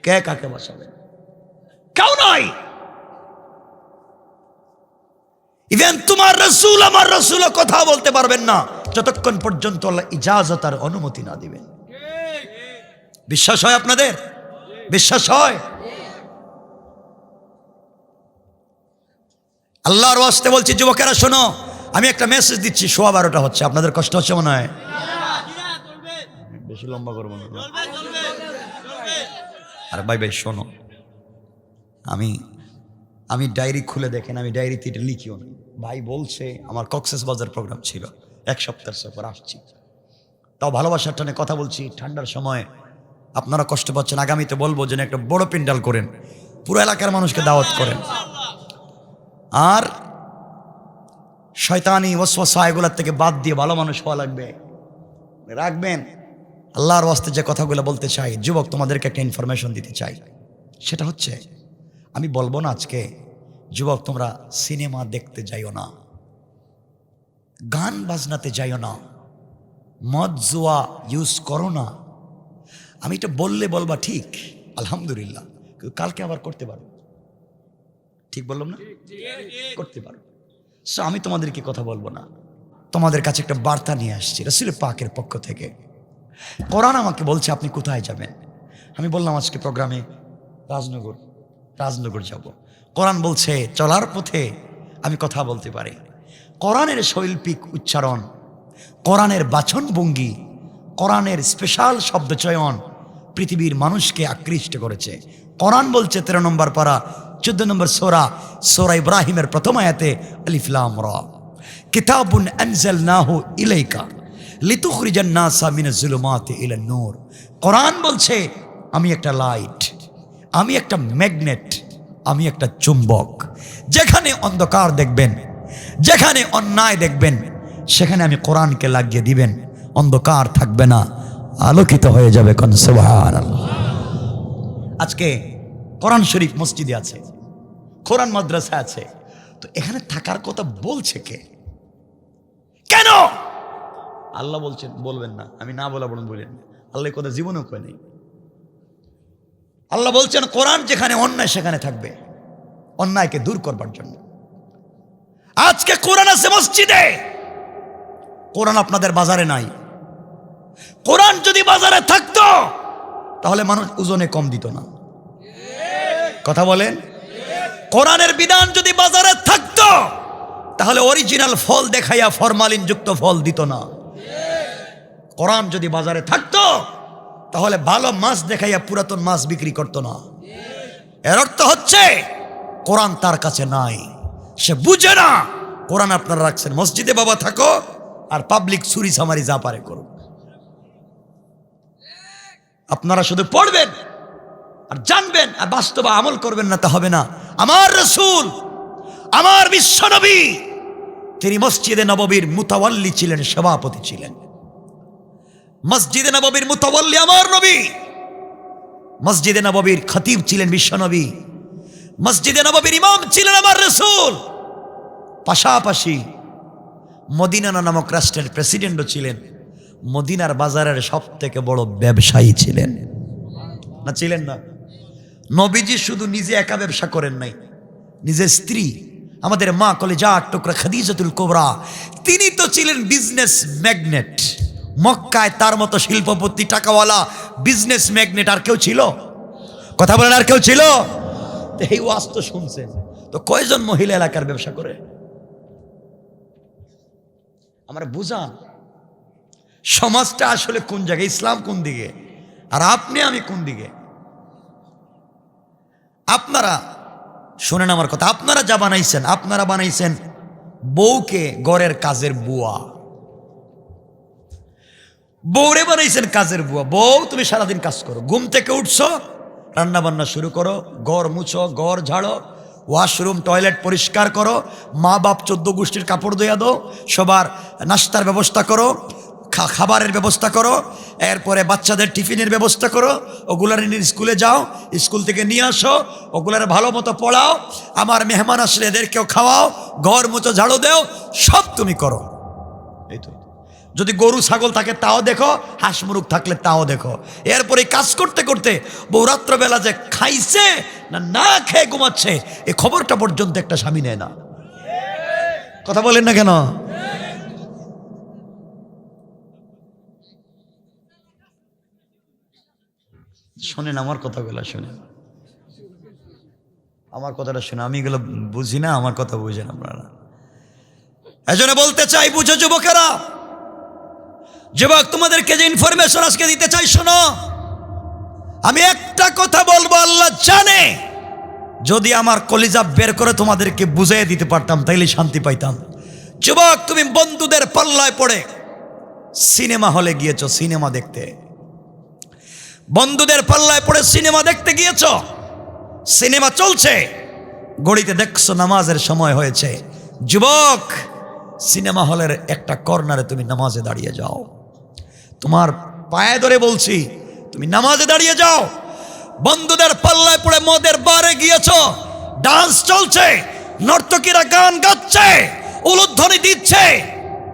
কে কাকে বাঁচাবে? কেউ নয়। ইভেন তোমার রাসূল আমার রাসূলও কথা বলতে পারবেন না যতক্ষণ পর্যন্ত আল্লাহ ইজাজত আর অনুমতি না দিবেন। বিশ্বাস হয় আপনাদের? বিশ্বাস হয়? আল্লাহর ওয়াস্তে বলছি যুবকেরা শোনো, আমি একটা মেসেজ দিচ্ছি, 12:15 হচ্ছে, আপনাদের কষ্ট হচ্ছে মনে হয়? বেশি লম্বা করবো না। আর ভাই শোনো, আমি ডায়েরি খুলে দেখেন, আমি ডায়েরিতে এটা লিখিও না। ভাই বলছে আমার কক্সবাজার প্রোগ্রাম ছিল, 1 সপ্তাহ সফর আসছি, তাও ভালোবাসার টানে কথা বলছি। ঠান্ডার সময় আপনারা কষ্ট পাচ্ছেন, আগামীতে বলবো যেন একটা বড় প্যান্ডেল করেন, পুরো এলাকার মানুষকে দাওয়াত করেন। আর শয়তানি ওয়াসওয়াসা এগুলোর থেকে বাদ দিয়ে ভালো মানুষ হওয়া লাগবে, রাখবেন। আল্লাহর ওয়াস্তে যে কথাগুলো বলতে চাই, যুবক তোমাদেরকে একটা ইনফরমেশন দিতে চাই, সেটা হচ্ছে আমি বলবো না আজকে যুবক তোমরা সিনেমা দেখতে যাইও না, গান বাজনাতে যাইও না, মদ জুয়া ইউজ করো না। আমি এটা বললে বলবা ঠিক, আলহামদুলিল্লাহ, কিন্তু কালকে আবার করতে পারো। ঠিক বললাম না? করতে পারো। সো আমি তোমাদেরকে কথা বলবো না, তোমাদের কাছে একটা বার্তা নিয়ে আসছি রাসূল পাকের পক্ষ থেকে। কোরআন আমাকে বলছে আপনি কোথায় যাবেন। আমি বললাম আজকে প্রোগ্রামে রাজনগর যাব। কোরআন বলছে চলার পথে আমি কথা বলতে পারি। কোরআনের শৈল্পিক উচ্চারণ, কোরআনের বাচনভঙ্গি, কোরআনের স্পেশাল শব্দচয়ন পৃথিবীর মানুষকে আকৃষ্ট করেছে। কোরআন বলছে 13 নম্বর পারা 14 নম্বর সূরা ইব্রাহিমের প্রথম আয়াতে আলিফ লাম রা কিতাবুন আনজালনাহু ইলাইকা লিতুখরিজান নাসা মিনাজ জুলুমাতি ইলান নূর। কোরআন বলছে আমি একটা লাইট, আমি একটা ম্যাগনেট, আমি একটা চুম্বক। যেখানে অন্ধকার দেখবেন, যেখানে অন্যায় দেখবেন, সেখানে আমি কোরআনকে লাগিয়ে দিবেন, অন্ধকার থাকবে না, আলোকিত হয়ে যাবে। কোন সুবহানাল্লাহ। আজকে কোরআন শরীফ মসজিদে আছে, কোরআন মাদ্রাসা আছে, তো এখানে থাকার কথা বলছে কে? কেন? আল্লাহ বলছেন বলবেন না, আমি না বলা বলেন বলেন, আল্লাহ কথা জীবনেও কয় নেই। আল্লাহ বলছেন কোরআন যেখানে অন্যায় সেখানে থাকবে, অন্যায়কে দূর করবার জন্য। আজকে কোরআন আছে মসজিদে, কোরআন আপনাদের বাজারে নাই। কোরআন যদি বাজারে থাকতো তাহলে মানুষ ওজনে কম দিত না। কথা বলেন? কোরআনের বিধান যদি বাজারে থাকতো তাহলে অরিজিনাল ফল দেখাইয়া ফরমালিন যুক্ত ফল দিত না। কোরআন যদি বাজারে থাকতো তাহলে ভালো মাছ দেখাইয়া পুরাতন মাছ বিক্রি করতো না। এর অর্থ হচ্ছে কোরআন তার কাছে নাই, সে বুঝে না। কোরআন আপনারা রাখছেন মসজিদে, বাবা থাকো, আর পাবলিক চুরি চামারি যা পারে করুক। আপনারা শুধু পড়বেন আর জানবেন আর বাস্তবে আমল করবেন না, তা হবে না। আমার রাসূল, আমার বিশ্বনবী, তিনি মসজিদে নববীর মুতাওয়াল্লি ছিলেন, সভাপতি ছিলেন। মসজিদে নববীর মুতাওয়াল্লি আমার নবী, মসজিদে নববীর খতিব ছিলেন বিশ্বনবী, মসজিদে নববীর ইমাম ছিলেন আমার রাসূল। পাশাপাশি মদিনা নামক রাষ্ট্রের প্রেসিডেন্টও ছিলেন, মদিনার বাজারের সব থেকে বড় ব্যবসায়ী ছিলেন। না ছিলেন না? নবীজি শুধু নিজে একা ব্যবসা করেন নাই, নিজের স্ত্রী আমাদের মা কলেজার টুকরা খাদিজাতুল কুবরা, তিনি তো ছিলেন বিজনেস ম্যাগনেট। মক্কায় তার মতো শিল্পপতি টাকাওয়ালা বিজনেস ম্যাগনেট আর কেউ ছিল? কথা বলেন, আর কেউ ছিল? এই ওয়াজ তো শুনছেন, তো কয়জন মহিলা এলাকার ব্যবসা করে? আমরা বুঝান সমাজটা আসলে কোন জায়গায়, ইসলাম কোন দিকে, আর আপনি আমি কোন দিকে। আপনারা শোনেন আমার কথা, আপনারা যা বানাইছেন, আপনারা বানাইছেন বউকে ঘরের কাজের বুয়া, বউরে বানাইছেন কাজের বুয়া। বউ তুমি সারাদিন কাজ করো, ঘুম থেকে উঠছো, রান্না বান্না শুরু করো, ঘর মুছো, ঘর ঝাড়ো, ওয়াশরুম টয়লেট পরিষ্কার করো, মা বাপ 14 গোষ্ঠীর কাপড় ধুইয়া দাও, সবার নাস্তার ব্যবস্থা করো, খাবারের ব্যবস্থা করো, এরপরে বাচ্চাদের টিফিনের ব্যবস্থা করো, ওগুলার নিয়ে স্কুলে যাও, স্কুল থেকে নিয়ে আসো, ওগুলার ভালো মতো পড়াও, আমার মেহমান আসলে এদেরকেও খাওয়াও, ঘর মুছো ঝাড়ু দেও, সব তুমি করো। এই তো, যদি গরু ছাগল থাকে তাও দেখো, হাঁস মুরগ থাকলে তাও দেখো। এরপরে কাজ করতে করতে বউ রাত্রবেলা যে খাইছে না না খেয়ে ঘুমাচ্ছে এই খবরটা পর্যন্ত একটা স্বামী নেয় না। কথা বলেন না কেন? শোনেন আমার কথাগুলো, শোনেন আমার কথাটা শুনে, আমি এগুলো বুঝি না, আমার কথা বুঝেন আপনারা। এজন্য বলতে চাই, বুঝো যুবকেরা, যুবক তোমাদেরকে যে ইনফরমেশন আজকে দিতে চাই শোনো। আমি একটা কথা বলবো, আল্লাহ জানে যদি আমার কলিজা বের করে তোমাদেরকে বুঝিয়ে দিতে পারতাম তাইলে শান্তি পাইতাম। যুবক, তুমি বন্ধুদের পাল্লায় পড়ে সিনেমা হলে গিয়েছো সিনেমা দেখতে, বন্ধুদের পাল্লায় পড়ে সিনেমা দেখতে গিয়েছো, সিনেমা চলছে, ঘড়িতে দেখছো নামাজের সময় হয়েছে। যুবক, সিনেমা হলের একটা কর্নারে তুমি নামাজে দাঁড়িয়ে যাও, তোমার পায়ে ধরে বলছি তুমি নামাজে দাঁড়িয়ে যাও। বন্ধুদের পাল্লায় পড়ে মদের বারে গিয়েছো, ডান্স চলছে, নর্তকীরা গান গাচ্ছে, উলুধ্বনি দিচ্ছে,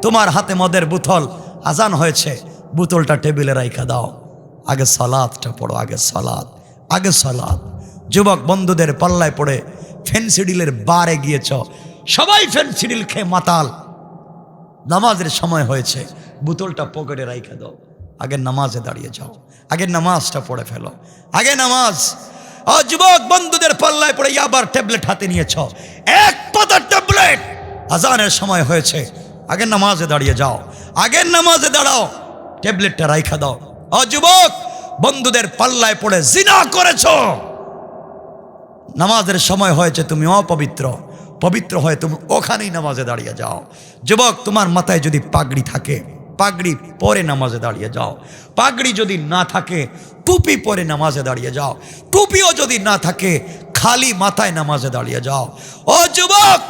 তোমার হাতে মদের বোতল, আজান হয়েছে, বোতলটা টেবিলে রাইখা দাও, আগে সালাতটা পড়ো, আগে সালাত, আগে সালাত। যুবক, বন্ধুদের পাল্লায় পড়ে ফেন্সিডিলের বারে গিয়েছ, সবাই ফেন্সিডিল খেয়ে মাতাল, নামাজের সময় হয়েছে, বোতলটা পকেটে রাইখা দাও, আগে নামাজে দাঁড়িয়ে যাও, আগে নামাজটা পড়ে ফেলো, আগে নামাজ। ও যুবক, বন্ধুদের পাল্লায় পড়ে আবার ট্যাবলেট হাতে নিয়েছ, এক পাতার ট্যাবলেট, আজানের সময় হয়েছে, আগে নামাজে দাঁড়িয়ে যাও, আগে নামাজে দাঁড়াও, ট্যাবলেটটা রাইখা দাও। ও যুবক, বন্ধুদের পাল্লায় পড়ে জিনা করেছ, নামাজের সময় হয়েছে, তুমি অপবিত্র, পবিত্র হয়ে তুমি ওখানেই নামাজে দাঁড়িয়ে যাও। যুবক, তোমার মাথায় যদি পাগড়ি থাকে, পাগড়ি পরে নামাজে দাঁড়িয়ে যাও, পাগড়ি যদি না থাকে টুপি পরে নামাজে দাঁড়িয়ে যাও, টুপিও যদি না থাকে খালি মাথায় নামাজে দাঁড়িয়ে যাও। ও যুবক,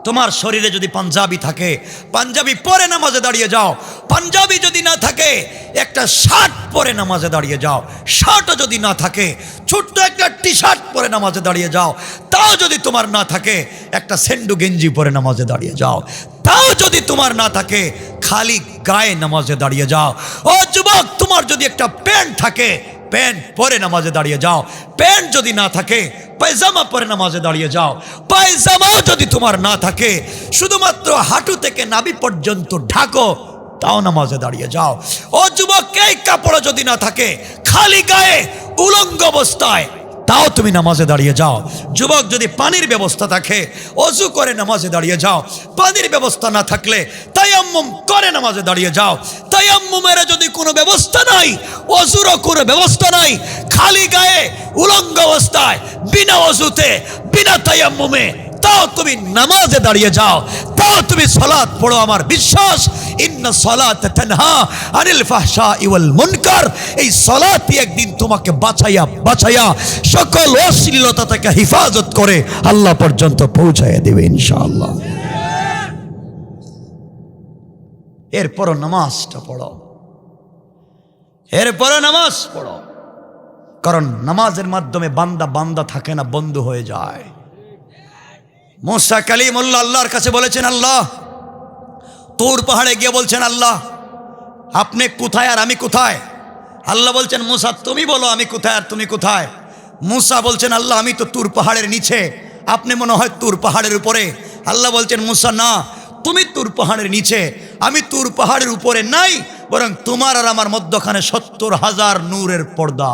তোমার শরীরে যদি পাঞ্জাবি থাকে পাঞ্জাবি পরে নামাজে দাঁড়িয়ে যাও, পাঞ্জাবি যদি না থাকে একটা শার্ট পরে নামাজে দাঁড়িয়ে যাও, শার্টও যদি না থাকে ছোট্ট একটা টি শার্ট পরে নামাজে দাঁড়িয়ে যাও, তাও যদি তোমার না থাকে একটা সেন্ডু গেঞ্জি পরে নামাজে দাঁড়িয়ে যাও, তাও যদি তোমার না থাকে খালি গায়ে নামাজে দাঁড়িয়ে যাও। ও যুবক, তোমার যদি একটা প্যান্ট থাকে প্যান্ট পরে নামাজে দাঁড়িয়ে যাও, প্যান্ট যদি না থাকে পায়জামা পরে নামাজে দাঁড়িয়ে যাও, পায়জামাও যদি তোমার না থাকে শুধুমাত্র হাঁটু থেকে নাভি পর্যন্ত ঢাকো, তাও নামাজে দাঁড়িয়ে যাও। ও যুবক, এই কাপড় যদি না থাকে খালি গায়ে উলঙ্গ অবস্থায়, তাও তুমি নামাজে দাঁড়িয়ে যাও। যুবক, যদি পানির ব্যবস্থা থাকে অজু করে নামাজে দাঁড়িয়ে যাও, পানির ব্যবস্থা না থাকলে তায়াম্মুম করে নামাজে দাঁড়িয়ে যাও, তায়াম্মুমের যদি কোনো ব্যবস্থা নাই, অজুরও কোনো ব্যবস্থা নাই, খালি গায়ে উলঙ্গ অবস্থায় বিনা অজুতে বিনা তায়াম্মুমে, তাও তুমি নামাজে দাঁড়িয়ে যাও, তাও তুমি সালাত পড়ো। আমার বিশ্বাস, ইন্না সালাত তানহা আনিল ফাহশাই ওয়াল মুনকার, এই সালাতই একদিন তোমাকে বাঁচাইয়া বাঁচাইয়া সকল অশ্লীলতা থেকে হেফাজত করে আল্লাহ পর্যন্ত পৌঁছাইয়া দেবে ইনশাআল্লাহ। এরপরও নামাজটা পড়ো, এরপরও নামাজ পড়ো, কারণ নামাজের মাধ্যমে বান্দা বান্দা থাকে না, বন্ধু হয়ে যায়। মুসা কালিমুল্লাহ আল্লাহর কাছে বলেছেন, আল্লাহ, তুর পাহাড়ে গিয়ে বলছেন, আল্লাহ আপনি কোথায় আর আমি কোথায়? আল্লাহ বলছেন, মুসা তুমি বলো আমি কোথায় আর তুমি কোথায়? মুসা বলছেন, আল্লাহ আমি তো তুর পাহাড়ের নিচে, আপনি মনে হয় তুর পাহাড়ের উপরে। আল্লাহ বলছেন, মুসা না, তুমি তুর পাহাড়ের নিচে, আমি তুর পাহাড়ের উপরে নাই, বরং তোমার আর আমার মধ্যখানে 70,000 নূরের পর্দা।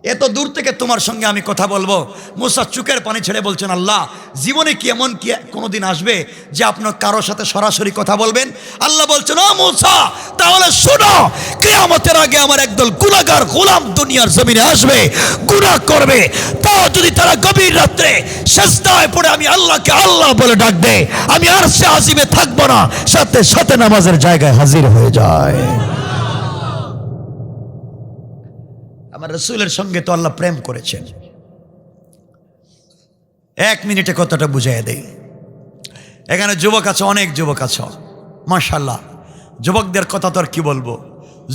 এত দূর থেকে তোমার সঙ্গে আমি কথা বলবো। মুসা চোখের পানি ছেড়ে বলছেন, আল্লাহ জীবনে কি এমন কি কোনোদিন আসবে যে আপনার কারোর সাথে সরাসরি কথা বলবেন? আল্লাহ বলছেন, ও মুসা, তাহলে শোনো, কিয়ামতের আগে আমার একদল গুনাহগার গোলাম দুনিয়ার জমিনে আসবে, গুনাহ করবে, তাও যদি তারা গভীর রাত্রে সিজদায় পড়ে আমি আল্লাহকে আল্লাহ বলে ডাক দেয়, আমি আরশে আজিমে থাকবো না, সাথে সাথে নামাজের জায়গায় হাজির হয়ে যায়। আমার রাসূলের সঙ্গে তো আল্লাহ প্রেম করেছেন। 1 মিনিটে কতটা বুঝাইয়া দেই। এখানে যুবক আছে, অনেক যুবক আছে, মাশাআল্লাহ। যুবকদের কথা তো আর কি বলবো,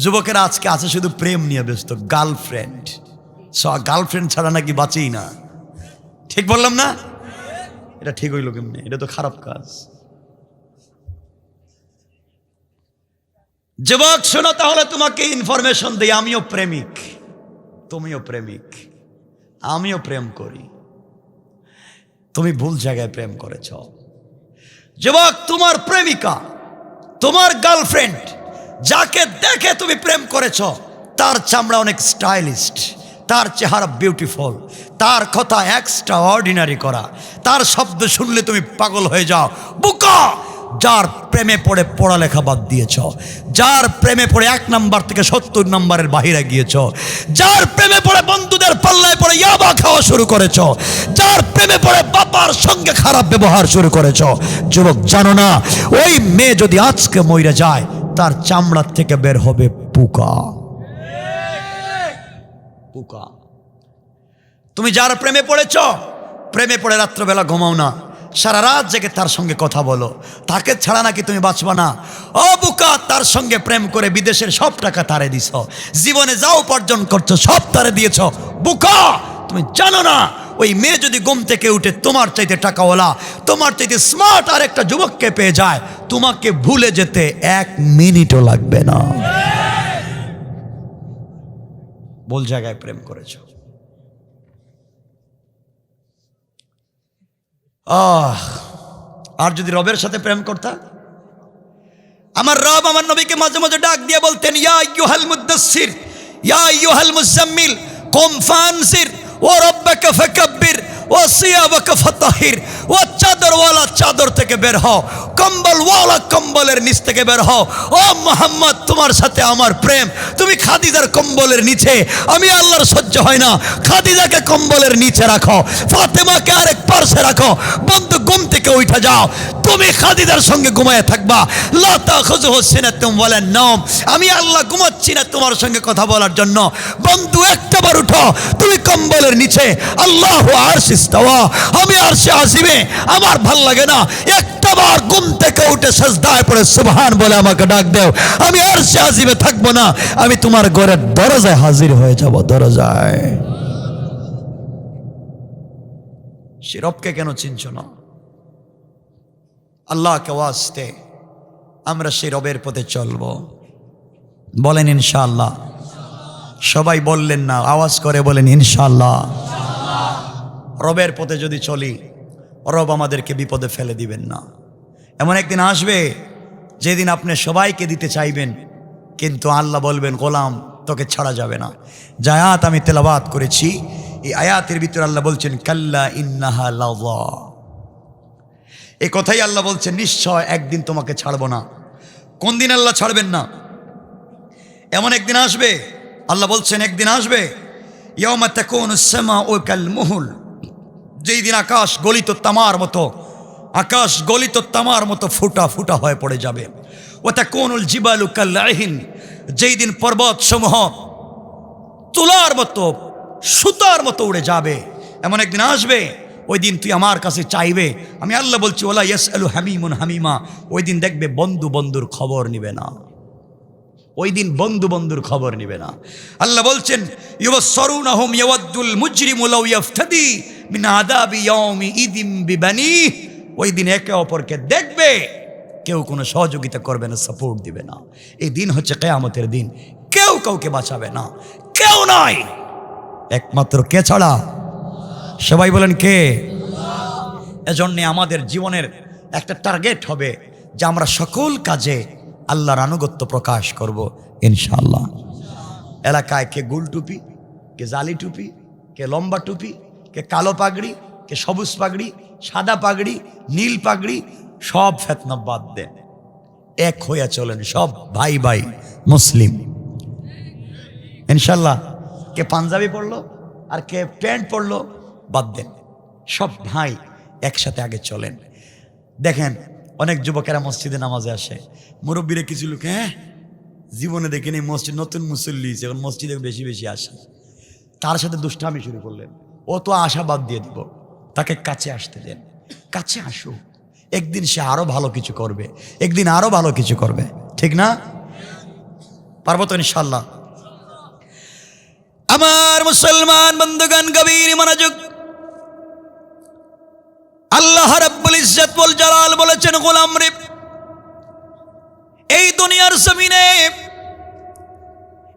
যুবকেরা আজকে আছে শুধু প্রেম নিয়ে ব্যস্ত, গার্লফ্রেন্ড। গার্লফ্রেন্ড ছাড়া নাকি বাঁচেই না। ঠিক বললাম না? এটা ঠিক হইল কেমনে? এটা তো খারাপ কাজ। যুবক শোনো, তাহলে তোমাকে ইনফরমেশন দিই, আমিও প্রেমিক, তুমিও প্রেমিক, আমিও প্রেম করি। তুমি ভুল জায়গায় প্রেম করেছ। যুবক, তোমার প্রেমিকা, তোমার গার্লফ্রেন্ড, যাকে দেখে তুমি প্রেম করেছ, তার চামড়া অনেক স্টাইলিস্ট, তার চেহারা বিউটিফুল, তার কথা এক্সট্রা অর্ডিনারি করা, তার শব্দ শুনলে তুমি পাগল হয়ে যাও। বোকা! যার প্রেমে পড়ে পড়ালেখা বাদ দিয়েছ, যার প্রেমে পড়ে 1 নাম্বার থেকে 70 নাম্বারের বাহিরে গিয়েছ, যার প্রেমে পড়ে বন্ধুদের পাল্লায় পড়ে ইয়াবা খাওয়া শুরু করেছ, যার প্রেমে পড়ে বাবার সঙ্গে খারাপ ব্যবহার শুরু করেছ। যুবক, জানো না, ওই মেয়ে যদি আজকে মরে যায়, তার চামড়ার থেকে বের হবে পোকা। পোকা। তুমি যার প্রেমে পড়েছ, প্রেমে পড়ে রাত্রবেলা ঘুমাও না, সারা রাত জেগে তার সঙ্গে কথা বলো, তাকে ছাড়া নাকি তুমি বাঁচবা না। ও বোকা, তার সঙ্গে প্রেম করে বিদেশের সব টাকা তারে দিছ, জীবনে যা উপার্জন করছো সব তারে দিয়েছ। বোকা, তুমি জানো না, ওই মেয়ে যদি ঘুম থেকে উঠে তোমার চাইতে টাকাওয়ালা, তোমার চাইতে স্মার্ট আর একটা যুবককে পেয়ে যায়, তোমাকে ভুলে যেতে 1 মিনিটও লাগবে না। ভুল জায়গায় প্রেম করেছ। আর যদি রবের সাথে প্রেম করতা, আমার রব আমার নবীকে মাঝে মাঝে ডাক দিয়ে বলতেন, ইয়া আইয়ুহাল মুদ্দাসসির, ইয়া আইয়ুহাল মুজাম্মিল, কুম ফানজির, ওয়া রাব্বাকা ফাকাব্বির, ওয়া সিয়াবাকা ফাতাহির। ও চাদরওয়ালা চাদর থেকে বের হও, কম্বলওয়ালা কম্বলের নিচ থেকে বের হও। ও মোহাম্মদ, তোমার সাথে আমার প্রেম, তুমি খাদিজার কম্বলের নিচে, আমি আল্লাহর সহ্য হয় না, খাদিজাকে কম্বলের নিচে রাখো, ফাতেমাকে আরেক পার্শ্বে রাখো। বন্ধু, ঘুম থেকে উঠে যাও, তুমি খাদিজার সঙ্গে ঘুমায় থাকবা। লা তাখুযুহু সিনাতুম ওয়ালা নাওম, আমি আল্লাহ ঘুমাচ্ছি না তোমার সঙ্গে কথা বলার জন্য। বন্ধু, একটাবার উঠো, তুমি কম্বলের নিচে। আল্লাহু আরশিস ইস্তাওয়া, আমি আরশে আজিমে, আমার ভাল লাগে না, একটাবার ঘুম থেকে উঠে সিজদায় পড়ে সুবহান বলে আমাকে ডাক দাও। আমি আরশে আজিমে থাকবো না, আমি তোমার ঘরের দরজায় হাজির হয়ে যাব। দরজায়। সে রবকে কেন চিনছ না? আল্লাহকে ওয়াস্তে আমরা সেই রবের পথে চলবো। বলেন ইনশাআল্লাহ। সবাই বললেন না, আওয়াজ করে বলেন ইনশাআল্লাহ। রবের পথে যদি চলি, রব আমাদেরকে বিপদে ফেলে দিবেন না। এমন একদিন আসবে যেদিন আপনি সবাইকে দিতে চাইবেন, কিন্তু আল্লাহ বলবেন, গোলাম তোকে ছাড়া যাবে না। যে আয়াত আমি তেলাওয়াত করেছি, এই আয়াতের ভিতরে আল্লাহ বলছেন, কাল্লা ইন্নাহা লাযা। এই কথাই আল্লাহ বলছেন, নিশ্চয় একদিন তোমাকে ছাড়বো না। কোন দিন আল্লাহ ছাড়বেন না? এমন একদিন আসবে, আল্লাহ বলছেন একদিন আসবে, ইয়াউমা তাকুনুস সামাউ কাল মুহুল, যেই দিন আকাশ গলিত তামার মতো, আকাশ গলিত তামার মতো ফুটা ফুটা হয়ে পড়ে যাবে। ওয়া তাকুনুল জিবালু কাল্লাহিন, যেই দিন পর্বত সমূহ তুলার মতো, সুতার মতো উড়ে যাবে। এমন একদিন আসবে, ওই দিন তুই আমার কাছে চাইবে, আমি আল্লাহ বলছি, ওয়ালা ইয়াসআলু হামিমুন হামিমা, ওই দিন দেখবে বন্ধু বন্ধুর খবর নিবে না। ওই দিন বন্ধু বন্ধুর খবর নিবে না। আল্লাহ বলছেন, ইউবাসসিরুনহুম ইয়াওয়াদ্দুল মুজরিমু লাউ ইফতাদি মিন আযাবি ইয়াউমি ইযিম বিবানিহি, ওই দিন একে অপরকে দেখবে, কেউ কোনো সহযোগিতা করবে না, সাপোর্ট দিবে না। এই দিন হচ্ছে কিয়ামতের দিন, কেউ কাউকে বাঁচাবে না, কেউ নয়, একমাত্র কে ছাড়া? সবাই বলেন কে? এজন্য আমাদের জীবনের একটা টার্গেট হবে যে আমরা সকল কাজে আল্লাহর আনুগত্য প্রকাশ করব ইনশাআল্লাহ। এলাকায় কে গোল টুপি, কে জালি টুপি, কে লম্বা টুপি, কে কালো পাগড়ি, কে সবুজ পাগড়ি, সাদা পাগড়ি, নীল পাগড়ি, সব ফিতনা বাদ দেন, এক হইয়া চলেন, সব ভাই ভাই মুসলিম ইনশাআল্লাহ। কে পাঞ্জাবি পরলো আর কে প্যান্ট পরলো বাদ দেন, সব ভাই একসাথে আগে চলেন। দেখেন অনেক যুবকেরা মসজিদে নামাজে আসে, মুরব্বীরা কিছু লোক জীবনে দেখিনি মসজিদ, নতুন মুসল্লি এখন মসজিদে বেশি বেশি আসে, তার সাথে দুষ্টামি শুরু করলেন। ও তো আশাবাদ দিয়ে দিব, তাকে কাছে আসতে দেন, কাছে আসুক, একদিন সে আরো ভালো কিছু করবে, একদিন আরো ভালো কিছু করবে, ঠিক না? পারবো তো ইনশাআল্লাহ। আমার মুসলমান বন্ধুগণ, গভীর মনোযোগ। আল্লাহ রাব্বুল ইজ্জত ওয়াল জালাল বলেছেন, গোলাম রে, এই দুনিয়ার জমিনে,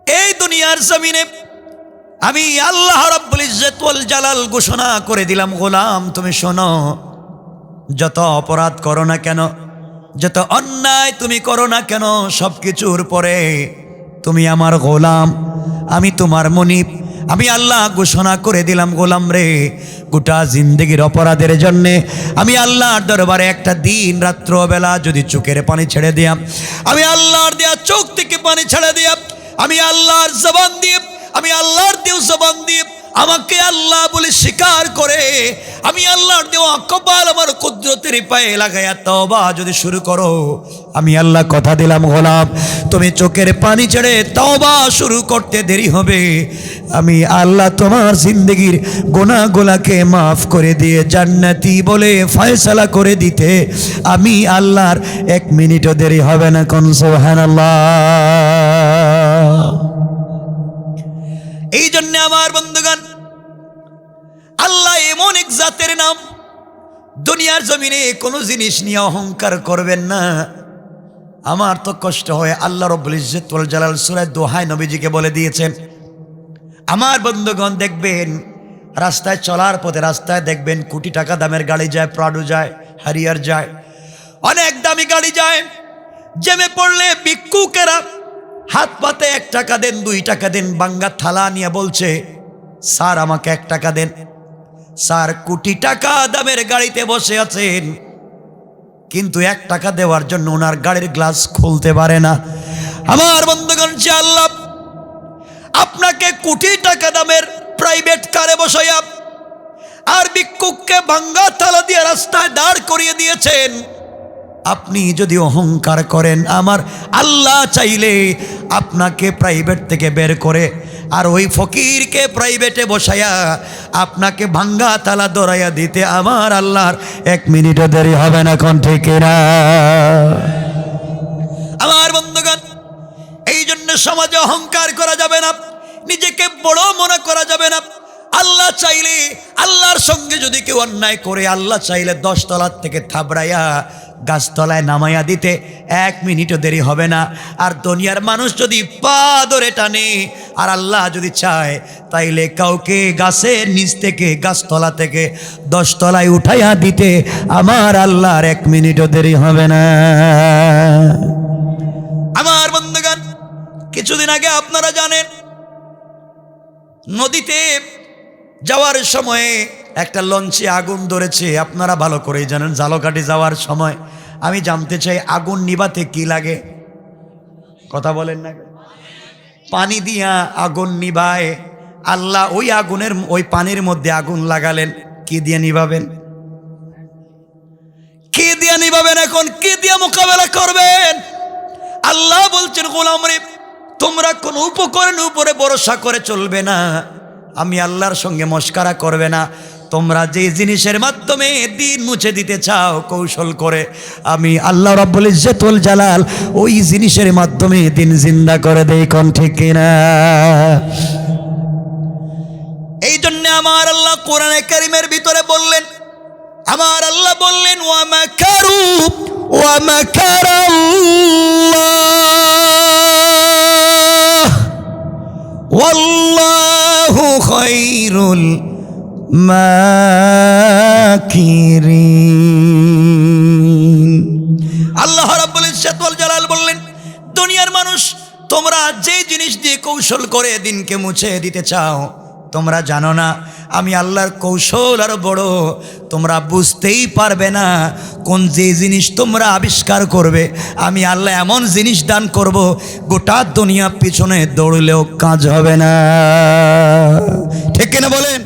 এই দুনিয়ার জমিনে আমি আল্লাহ রাব্বুল ইজ্জত ওয়াল জালাল ঘোষণা করে দিলাম, গোলাম তুমি শোনো, যত অপরাধ করো না কেন, যত অন্যায় তুমি করো না কেন, সব কিছুর পরে তুমি আমার গোলাম, আমি তোমার মনিব। আমি আল্লাহ ঘোষণা করে দিলাম, গোলাম রে, গোটা জিন্দেগির অপরাধের জন্যে আমি আল্লাহর দরবারে একটা দিন রাত্রবেলা যদি চোখের পানি ছেড়ে দিয়াম, আমি আল্লাহর দেয়া চোখ থেকে পানি ছেড়ে দিয়াম, আমি আল্লাহর জবান দিয়ে, আমি আল্লাহর দেও জবান দিয়ে আমাকে আল্লাহ বলে স্বীকার করে, আমি আল্লাহর দেওয়া কপাল আমার কুদরতের পায়ে লাগাইয়া তওবা যদি শুরু করো, আমি আল্লাহ কথা দিলাম গোলাম, তুমি চোখের পানি ছেড়ে তওবা শুরু করতে দেরি হবে, আমি আল্লাহ তোমার জিন্দগির গুনাহগুলোকে মাফ করে দিয়ে জান্নাতি বলে ফয়সালা করে দিতে আমি আল্লাহর 1 মিনিটও দেরি হবে না। কোন সুবহানাল্লাহ। এই জন্য আমার বন্ধুগণ, আল্লাহ এমন এক জাতের নাম, দুনিয়ার জমিনে কোনো জিনিস নিয়ে অহংকার করবেন না। আমার তো কষ্ট হয়, আল্লাহ রাব্বুল ইজ্জত ওয়াল জালাল সূরা দোহায় নবীজিকে বলে দিয়েছেন। আমার বন্ধুগণ দেখবেন, রাস্তায় চলার পথে রাস্তায় দেখবেন কোটি টাকা দামের গাড়ি যায়, প্রাডো যায়, হারিয়ার যায়, অনেক দামি গাড়ি যায়, জ্যামে পড়লে ভিক্ষুকেরা হাত পাতে 1 টাকা দেন, 2 টাকা দেন, বাঙ্গা থালা নিয়ে বলছে, স্যার আমাকে 1 টাকা দেন। স্যার কোটি টাকা দামের গাড়িতে বসে আছেন, কিন্তু 1 টাকা দেওয়ার জন্য ওনার গাড়ির গ্লাস খুলতে পারে না। আমার বন্ধুগণ, যে আল্লাহ আপনাকে কোটি টাকা দামের প্রাইভেট কারে বসাইয়া আর ভিক্ষুককে ভাঙ্গা থালা দিয়ে রাস্তায় দাঁড় করিয়ে দিয়েছেন, আপনি যদি অহংকার করেন, আমার আল্লাহ চাইলে আপনাকে প্রাইভেট থেকে বের করে আর ওই ফকিরকে প্রাইভেটে বসায়া আপনাকে ভাঙ্গা তালা দৌড়াইয়া দিতে আমার আল্লাহর 1 মিনিটও দেরি হবে না। কোন ঠিক না? আমার বন্ধুগণ, এই জন্য সমাজে অহংকার করা যাবে না, নিজেকে বড় মনে করা যাবে না। আল্লাহ চাইলে, আল্লাহর সঙ্গে যদি কেউ অন্যায় করে, আল্লাহ চাইলে 10 তলার থেকে থাবড়াইয়া গাছতলায় নামাইয়া দিতে 1 মিনিটও দেরি হবে না। আর দুনিয়ার মানুষ যদি পা ধরে টানে আর আল্লাহ যদি চায়, তাইলে কাউকে গাছের নিচ থেকে, গাছতলা থেকে 10 তলায় উঠাইয়া দিতে আমার আল্লাহর 1 মিনিটও দেরি হবে না। আমার বন্ধুগণ, কিছুদিন আগে আপনারা জানেন, নদীতে যাওয়ার সময়ে একটা লঞ্চে আগুন ধরেছে। আপনারা ভালো করেই জানেন, জালকাঠি যাওয়ার সময় আমি জানতে চাই, আগুন নিভাতে কি লাগে? কথা বলেন না? পানি দিয়া আগুন নিভায়। আল্লাহ ওই আগুনের, ওই পানির মধ্যে আগুন লাগালেন, কি দিয়ে নিভাবেন? কি দিয়ে নিভাবেন? এখন কি দিয়ে মোকাবেলা করবেন? আল্লাহ বলছেন, গোলাম রে, তোমরা কোন উপকরণের উপরে ভরসা করে চলবে না, আমি আল্লাহর সঙ্গে মস্কারা করবে না। তোমরা যে জিনিসের মাধ্যমে দিন মুছে দিতে চাও কৌশল করে, আমি আল্লাহ রাব্বুল ইজ্জত ওয়াল জালাল ওই জিনিসের মাধ্যমে দিন জিন্দা করে দেই। কোন ঠিক কিনা? এই জন্য আমার আল্লাহ কোরআনে কারীমের ভিতরে বললেন, আমার আল্লাহ বললেন, ওয়া মাকারু ওয়া মাকারাল্লাহ ওয়াল্লাহু খায়রুল মাকিরিন। আল্লাহ রাব্বুল ইজ্জত ওয়াল জালাল বললেন, দুনিয়ার মানুষ, তোমরা যে জিনিস দিয়ে কৌশল করে দিনকে মুছে দিতে চাও, তোমরা জানো না আমি আল্লাহর কৌশল আরো বড়। তোমরা বুঝতেই পারবে না কোন যে জিনিস তোমরা আবিষ্কার করবে, আমি আল্লাহ এমন জিনিস দান করব, গোটা দুনিয়া পিছনে দৌড়লেও কাজ হবে না। ঠিক কিনা বলেন?